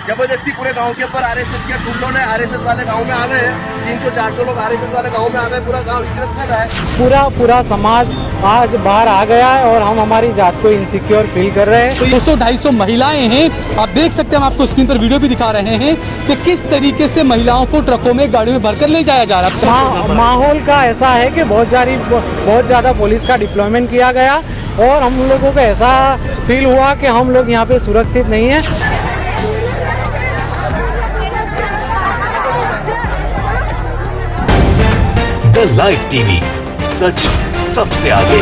जबरदस्ती पूरे गांव के ऊपर आरएसएस के गुंडों ने, आरएसएस वाले गांव में आ गए हैं। 300-400 लोग आरएसएस वाले गांव में आ गए, पूरा गांव हिजरत कर रहा है। पूरा समाज आज बाहर आ गया है और हम हमारी जात को इनसिक्योर फील कर रहे हैं। तो 200-250 महिलाएं हैं, आप देख सकते हैं, हम आपको स्क्रीन पर वीडियो भी दिखा रहे हैं कि किस तरीके से महिलाओं को ट्रकों में, गाड़ियों में भरकर ले जाया जा रहा है। माहौल का ऐसा है कि बहुत ज़्यादा पुलिस का डिप्लॉयमेंट किया गया और हम लोगों को ऐसा फील हुआ कि हम लोग यहाँ पे सुरक्षित नहीं है। द लाइव टीवी, सच सबसे आगे।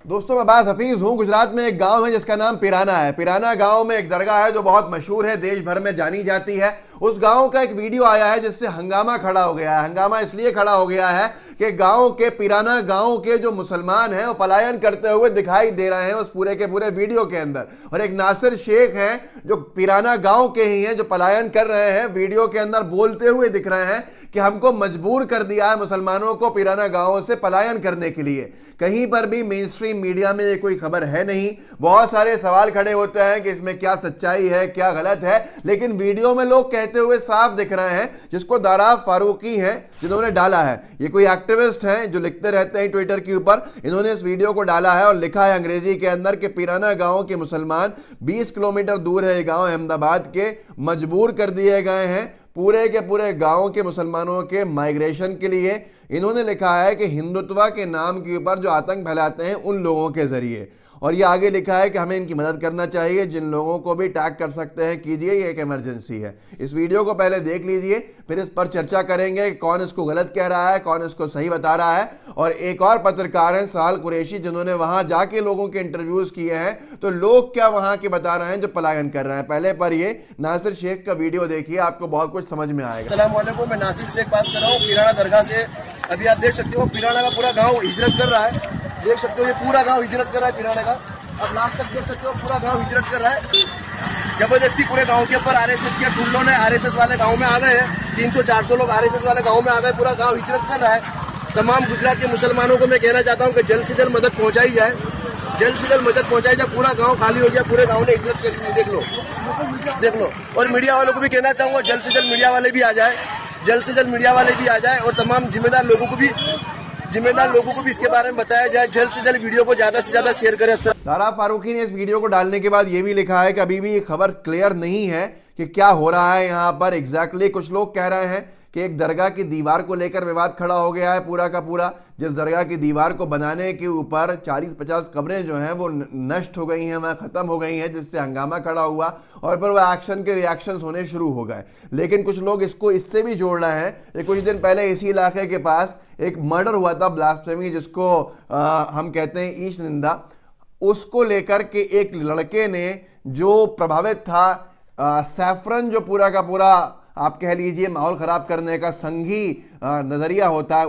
दोस्तों, मैं बात हफीज हूँ। गुजरात में एक गांव है जिसका नाम पिराना है। पिराना गांव में एक दरगाह है जो बहुत मशहूर है, देश भर में जानी जाती है। उस गांव का एक वीडियो आया है जिससे हंगामा खड़ा हो गया है। हंगामा इसलिए खड़ा हो गया है कि गांव के, पिराना गांव के जो मुसलमान हैं वो पलायन करते हुए दिखाई दे रहे हैं उस पूरे के पूरे वीडियो के अंदर। और एक नासिर शेख हैं जो पिराना गांव के ही हैं, जो पलायन कर रहे हैं, वीडियो के अंदर बोलते हुए दिख रहे हैं कि हमको मजबूर कर दिया है मुसलमानों को पिराना गांव से पलायन करने के लिए। कहीं पर भी मेन स्ट्रीम मीडिया में ये कोई खबर है नहीं। बहुत सारे सवाल खड़े होते हैं कि इसमें क्या सच्चाई है, क्या गलत है, लेकिन वीडियो में लोग कहते हुए साफ दिख रहे हैं, जिसको दारा फारूकी हैं जिन्होंने डाला है। ये कोई एक्टिविस्ट हैं जो लिखते रहते हैं ट्विटर के ऊपर। इन्होंने इस वीडियो को डाला है और लिखा है अंग्रेजी के अंदर कि पिराना गांव के मुसलमान, 20 किलोमीटर दूर है ये गांव अहमदाबाद के, मजबूर कर दिए गए हैं पूरे के पूरे गांव के मुसलमानों के माइग्रेशन के लिए। इन्होंने लिखा है कि हिंदुत्व के नाम के ऊपर जो आतंक फैलाते हैं उन लोगों के जरिए। और ये आगे लिखा है कि हमें इनकी मदद करना चाहिए, जिन लोगों को भी टैग कर सकते हैं कीजिए, ये एक इमरजेंसी है। इस वीडियो को पहले देख लीजिए, फिर इस पर चर्चा करेंगे कि कौन इसको गलत कह रहा है, कौन इसको सही बता रहा है। और एक और पत्रकार हैं साल कुरैशी, जिन्होंने वहां जाके लोगों के इंटरव्यूज किए हैं, तो लोग क्या वहां के बता रहे हैं जो पलायन कर रहे हैं। पहले पर ये नासिर शेख का वीडियो देखिए, आपको बहुत कुछ समझ में आएगा। अस्सलाम वालेकुम, मैं नासिर शेख बात कर रहा हूँ पिराना दरगाह से। अभी आप देख सकते हो पिराना का पूरा गाँव हिजरत कर रहा है। देख सकते हो ये पूरा गाँव हिजरत कर रहा है पिराना का। अब लास्ट तक देख सकते हो पूरा गांव हिजरत कर रहा है। जबरदस्ती पूरे गांव के ऊपर आरएसएस के गुंडों ने, आरएसएस वाले गांव में आ गए हैं। 300-400 लोग आरएसएस वाले गांव में आ गए, पूरा गांव हिजरत कर रहा है। तमाम गुजरात के मुसलमानों को मैं कहना चाहता हूं कि जल्द से जल्द मदद पहुंचाई जाए, जल्द से जल्द मदद पहुंचाई जाए। पूरा गांव खाली हो गया, पूरे गांव ने हिजरत कर ली, देख लो। और मीडिया वालों को भी कहना चाहूंगा जल्द से जल्द मीडिया वाले भी आ जाए, जल्द से जल्द मीडिया वाले भी आ जाए और तमाम जिम्मेदार लोगों को भी इसके बारे में बताया जाए। जल्द से जल्द वीडियो को ज्यादा से ज्यादा शेयर करें। दारा फारूकी ने इस वीडियो को डालने के बाद ये भी लिखा है कि अभी भी ये खबर क्लियर नहीं है कि क्या हो रहा है यहाँ पर एग्जैक्टली। कुछ लोग कह रहे हैं कि एक दरगाह की दीवार को लेकर विवाद खड़ा हो गया है पूरा का पूरा, जिस दरगाह की दीवार को बनाने के ऊपर 40-50 कब्रें जो हैं वो नष्ट हो गई हैं, वह ख़त्म हो गई हैं, जिससे हंगामा खड़ा हुआ और फिर वह एक्शन के रिएक्शंस होने शुरू हो गए। लेकिन कुछ लोग इसको इससे भी जोड़ रहे हैं कि कुछ दिन पहले इसी इलाके के पास एक मर्डर हुआ था, ब्लास्फेमी, जिसको हम कहते हैं ईश निंदा। उसको लेकर के एक लड़के ने जो प्रभावित था, सैफरन जो पूरा का पूरा आप कह लीजिए माहौल ख़राब करने का संघी नज़रिया होता है,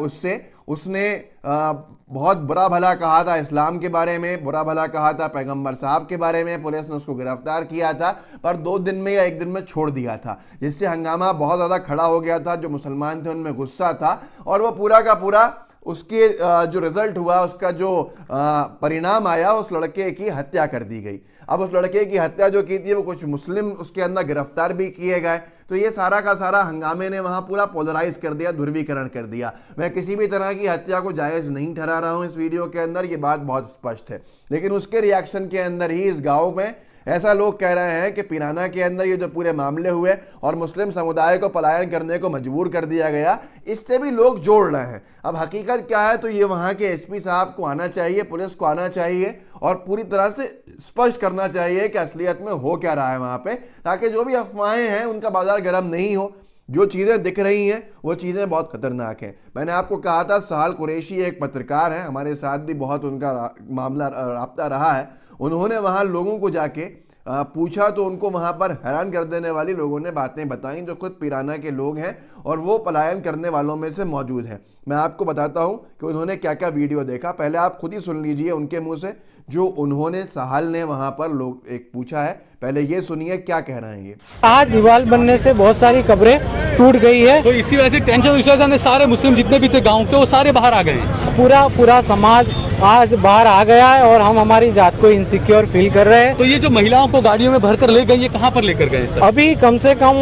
उसने बहुत बुरा भला कहा था इस्लाम के बारे में, बुरा भला कहा था पैगंबर साहब के बारे में। पुलिस ने उसको गिरफ्तार किया था पर 2 दिन में या 1 दिन में छोड़ दिया था, जिससे हंगामा बहुत ज़्यादा खड़ा हो गया था। जो मुसलमान थे उनमें गुस्सा था और वो पूरा का पूरा उसके जो रिजल्ट हुआ, उसका जो परिणाम आया, उस लड़के की हत्या कर दी गई। अब उस लड़के की हत्या जो की थी वो कुछ मुस्लिम उसके अंदर गिरफ्तार भी किए गए। तो ये सारा का सारा हंगामे ने वहाँ पूरा पोलराइज कर दिया, ध्रुवीकरण कर दिया। मैं किसी भी तरह की हत्या को जायज़ नहीं ठहरा रहा हूँ इस वीडियो के अंदर, ये बात बहुत स्पष्ट है। लेकिन उसके रिएक्शन के अंदर ही इस गाँव में ऐसा लोग कह रहे हैं कि पिराना के अंदर ये जो पूरे मामले हुए और मुस्लिम समुदाय को पलायन करने को मजबूर कर दिया गया, इससे भी लोग जोड़ रहे हैं। अब हकीकत क्या है, तो ये वहाँ के एसपी साहब को आना चाहिए, पुलिस को आना चाहिए और पूरी तरह से स्पष्ट करना चाहिए कि असलियत में हो क्या रहा है वहाँ पे, ताकि जो भी अफवाहें हैं उनका बाजार गर्म नहीं हो। जो चीज़ें दिख रही हैं वो चीज़ें बहुत ख़तरनाक हैं। मैंने आपको कहा था साल कुरैशी एक पत्रकार हैं, हमारे साथ भी बहुत उनका मामला राब्ता रहा है। उन्होंने वहाँ लोगों को जाके पूछा तो उनको वहाँ पर हैरान कर देने वाली लोगों ने बातें बताई, जो खुद पिराना के लोग हैं और वो पलायन करने वालों में से मौजूद हैं। मैं आपको बताता हूँ कि उन्होंने क्या क्या वीडियो देखा, पहले आप खुद ही सुन लीजिए उनके मुँह से जो उन्होंने साहल ने वहाँ पर लोग एक पूछा है। पहले ये सुनिए क्या कह रहे हैं ये। आज दीवार बनने से बहुत सारी कब्रें टूट गई है, तो इसी वजह से टेंशन, इस वजह से सारे मुस्लिम जितने भी थे गाँव के वो सारे बाहर आ गए। पूरा समाज आज बाहर आ गया है और हम हमारी जात को इनसिक्योर फील कर रहे हैं। तो ये जो महिलाओं को गाड़ियों में भरकर ले गए, ये कहाँ पर लेकर गए सर? अभी कम से कम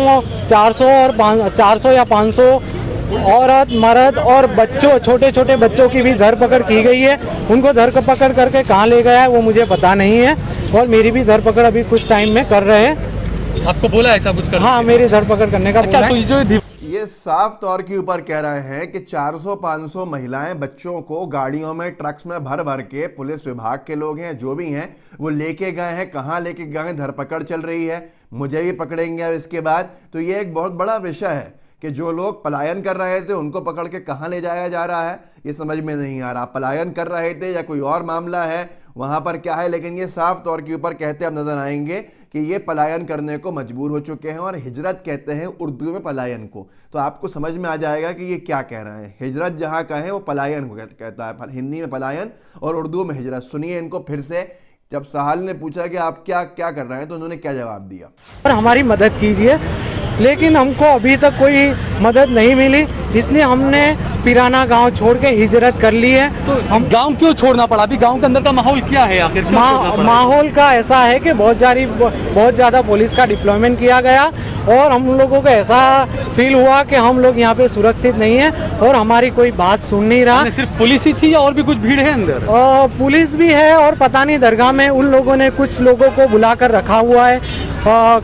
400 या 500 औरत, मर्द और बच्चों, छोटे छोटे बच्चों की भी धरपकड़ की गई है। उनको धरपकड़ करके कहाँ ले गया है वो मुझे पता नहीं है, और मेरी भी धरपकड़ अभी कुछ टाइम में कर रहे हैं। आपको बोला ऐसा कुछ करने? हाँ, मेरी धरपकड़ करने का अच्छा, बोला तो है। ये जो ये साफ तौर के ऊपर कह रहे हैं कि 400-500 महिलाएं बच्चों को गाड़ियों में, ट्रक्स में भर भर के, पुलिस विभाग के लोग हैं जो भी हैं वो लेके गए हैं। कहाँ लेके गए हैं, धरपकड़ चल रही है, मुझे भी पकड़ेंगे अब इसके बाद। तो ये एक बहुत बड़ा विषय है कि जो लोग पलायन कर रहे थे उनको पकड़ के कहाँ ले जाया जा रहा है, ये समझ में नहीं आ रहा। पलायन कर रहे थे या कोई और मामला है, वहाँ पर क्या है, लेकिन ये साफ तौर के ऊपर कहते अब नजर आएंगे कि ये पलायन करने को मजबूर हो चुके हैं, और हिजरत कहते हैं उर्दू में पलायन को। तो आपको समझ में आ जाएगा कि ये क्या कह रहे हैं। हिजरत जहाँ कहें वो पलायन को कहता है, हिंदी में पलायन और उर्दू में हिजरत। सुनिए इनको फिर से। जब सहाल ने पूछा कि आप क्या क्या कर रहे हैं तो उन्होंने क्या जवाब दिया। और हमारी मदद कीजिए, लेकिन हमको अभी तक कोई मदद नहीं मिली, इसलिए हमने पिराना गांव छोड़ के हिजरत कर ली है। तो हम गांव क्यों छोड़ना पड़ा? अभी गांव के अंदर का माहौल क्या है आखिर? माहौल का ऐसा है कि बहुत ज़्यादा पुलिस का डिप्लॉयमेंट किया गया, और हम लोगों को ऐसा फील हुआ कि हम लोग यहाँ पे सुरक्षित नहीं है और हमारी कोई बात सुन नहीं रहा। सिर्फ पुलिस ही थी या और भी कुछ भीड़ है अंदर? पुलिस भी है, और पता नहीं दरगाह में उन लोगों ने कुछ लोगों को बुलाकर रखा हुआ है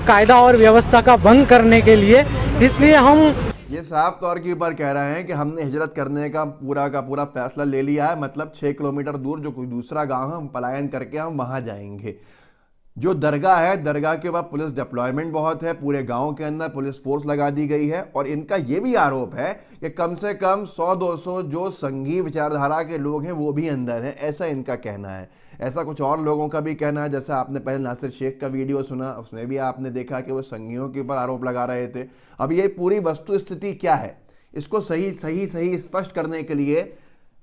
कायदा और व्यवस्था का भंग करने के लिए। इसलिए हम ये साफ तौर के ऊपर कह रहे हैं कि हमने हिजरत करने का पूरा फैसला ले लिया है। मतलब 6 किलोमीटर दूर जो कोई दूसरा गांव है, हम पलायन करके हम वहां जाएंगे। जो दरगाह है, दरगाह के बाद पुलिस डिप्लॉयमेंट बहुत है, पूरे गांव के अंदर पुलिस फोर्स लगा दी गई है। और इनका ये भी आरोप है कि कम से कम 100-200 जो संघी विचारधारा के लोग हैं वो भी अंदर हैं, ऐसा इनका कहना है। ऐसा कुछ और लोगों का भी कहना है, जैसा आपने पहले नासिर शेख का वीडियो सुना, उसमें भी आपने देखा कि वो संघियों के ऊपर आरोप लगा रहे थे। अब ये पूरी वस्तु स्थिति क्या है, इसको सही स्पष्ट करने के लिए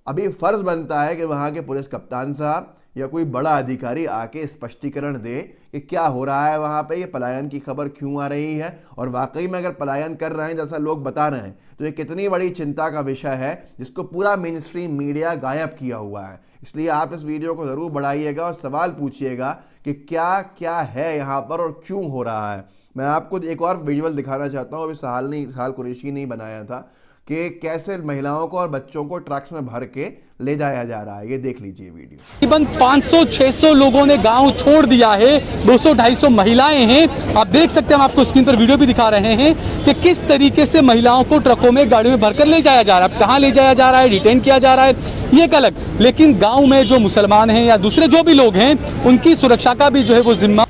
अभी फर्ज बनता है कि वहाँ के पुलिस कप्तान साहब या कोई बड़ा अधिकारी आके स्पष्टीकरण दे कि क्या हो रहा है वहाँ पे, ये पलायन की खबर क्यों आ रही है, और वाकई में अगर पलायन कर रहे हैं जैसा लोग बता रहे हैं तो ये कितनी बड़ी चिंता का विषय है जिसको पूरा मेन स्ट्रीम मीडिया गायब किया हुआ है। इसलिए आप इस वीडियो को ज़रूर बढ़ाइएगा और सवाल पूछिएगा कि क्या क्या है यहाँ पर और क्यों हो रहा है। मैं आपको एक और विजुअल दिखाना चाहता हूँ, अभी सहाल कुरैशी ने बनाया था कि कैसे महिलाओं को और बच्चों को ट्रक्स में भर के ले जाया जा रहा है। ये देख लीजिए वीडियो। तकरीबन 500-600 लोगों ने गांव छोड़ दिया है, 200-250 महिलाएं हैं। आप देख सकते हैं, हम आपको स्क्रीन पर वीडियो भी दिखा रहे हैं कि किस तरीके से महिलाओं को ट्रकों में, गाड़ियों में भरकर ले जाया जा रहा है। कहाँ ले जाया जा रहा है, डिटेन किया जा रहा है, ये एक अलग। लेकिन गाँव में जो मुसलमान हैं या दूसरे जो भी लोग हैं, उनकी सुरक्षा का भी जो है वो जिम्मा।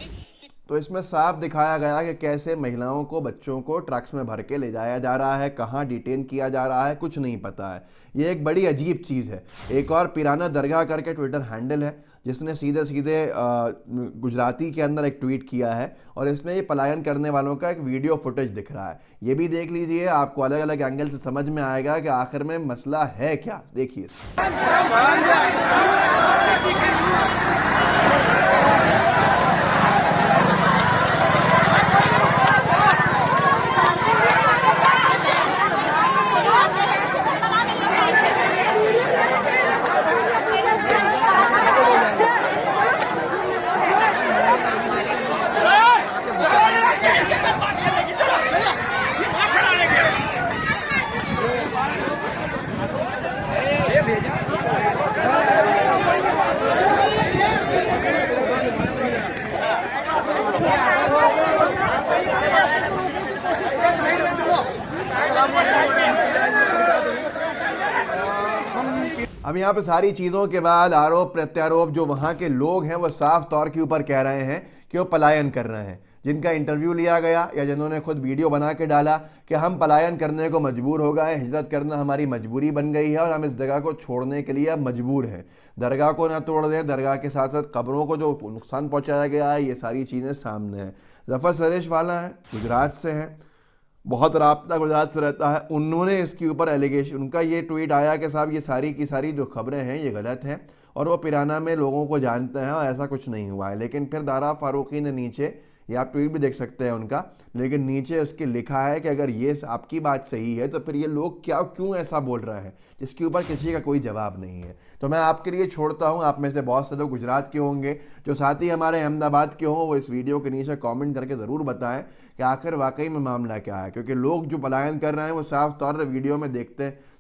तो इसमें साफ दिखाया गया कि कैसे महिलाओं को, बच्चों को ट्रक्स में भर के ले जाया जा रहा है, कहाँ डिटेन किया जा रहा है, कुछ नहीं पता है। ये एक बड़ी अजीब चीज़ है। एक और पिराना दरगाह करके ट्विटर हैंडल है जिसने सीधे सीधे गुजराती के अंदर एक ट्वीट किया है, और इसमें ये पलायन करने वालों का एक वीडियो फुटेज दिख रहा है। ये भी देख लीजिए, आपको अलग अलग एंगल से समझ में आएगा कि आखिर में मसला है क्या। देखिए। अब यहाँ पे सारी चीज़ों के बाद आरोप प्रत्यारोप जो वहाँ के लोग हैं वो साफ तौर के ऊपर कह रहे हैं कि वो पलायन कर रहे हैं। जिनका इंटरव्यू लिया गया या जिन्होंने खुद वीडियो बना के डाला कि हम पलायन करने को मजबूर हो गए, हिजरत करना हमारी मजबूरी बन गई है और हम इस जगह को छोड़ने के लिए अब मजबूर हैं। दरगाह को ना तोड़ दें, दरगाह के साथ साथ कब्रों को जो नुकसान पहुँचाया गया है, ये सारी चीज़ें सामने हैं। जफ़र सरेश वाला है, गुजरात से हैं, बहुत राब्ता गुजरात से रहता है। उन्होंने इसके ऊपर एलिगेशन, उनका ये ट्वीट आया कि साहब ये सारी की सारी जो खबरें हैं ये गलत हैं और वो पिराना में लोगों को जानते हैं और ऐसा कुछ नहीं हुआ है। लेकिन फिर दारा फारूकी ने नीचे ये आप ट्वीट भी देख सकते हैं उनका, लेकिन नीचे उसके लिखा है कि अगर ये आपकी बात सही है तो फिर ये लोग क्यों ऐसा बोल रहे हैं, जिसके ऊपर किसी का कोई जवाब नहीं है। तो मैं आपके लिए छोड़ता हूं, आप में से बहुत से लोग गुजरात के होंगे, जो साथी हमारे अहमदाबाद के हों वो इस वीडियो के नीचे कमेंट करके ज़रूर बताएं कि आखिर वाकई में मामला क्या है, क्योंकि लोग जो पलायन कर रहे हैं वो साफ तौर पर वीडियो में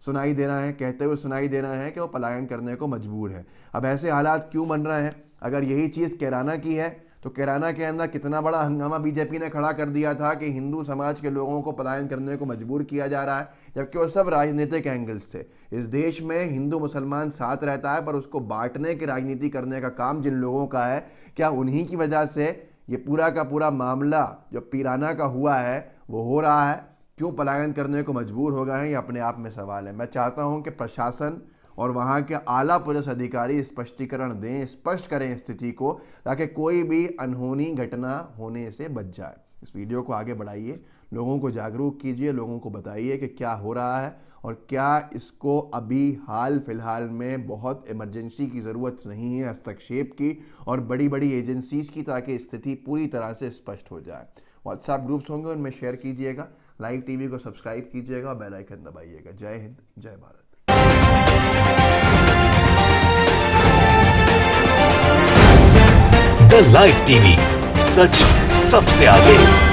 सुनाई दे रहा है, कहते हुए सुनाई दे रहा है कि वो पलायन करने को मजबूर है। अब ऐसे हालात क्यों बन रहे हैं? अगर यही चीज़ कैराना की है तो कैराना के अंदर कितना बड़ा हंगामा बीजेपी ने खड़ा कर दिया था कि हिंदू समाज के लोगों को पलायन करने को मजबूर किया जा रहा है, जबकि वो सब राजनीतिक एंगल्स थे। इस देश में हिंदू मुसलमान साथ रहता है, पर उसको बांटने की राजनीति करने का काम जिन लोगों का है, क्या उन्हीं की वजह से ये पूरा का पूरा मामला जो पीराना का हुआ है वो हो रहा है? क्यों पलायन करने को मजबूर हो गए हैं, ये अपने आप में सवाल है। मैं चाहता हूं कि प्रशासन और वहां के आला पुलिस अधिकारी स्पष्टीकरण दें, स्पष्ट करें स्थिति को, ताकि कोई भी अनहोनी घटना होने से बच जाए। इस वीडियो को आगे बढ़ाइए, लोगों को जागरूक कीजिए, लोगों को बताइए कि क्या हो रहा है और क्या इसको अभी हाल फिलहाल में बहुत इमरजेंसी की ज़रूरत नहीं है, हस्तक्षेप की और बड़ी बड़ी एजेंसीज की, ताकि स्थिति पूरी तरह से स्पष्ट हो जाए। व्हाट्सएप ग्रुप्स होंगे, उनमें शेयर कीजिएगा, लाइव टीवी को सब्सक्राइब कीजिएगा और बेल आइकन दबाइएगा। जय हिंद, जय भारत। द लाइव टीवी, सच सबसे आगे।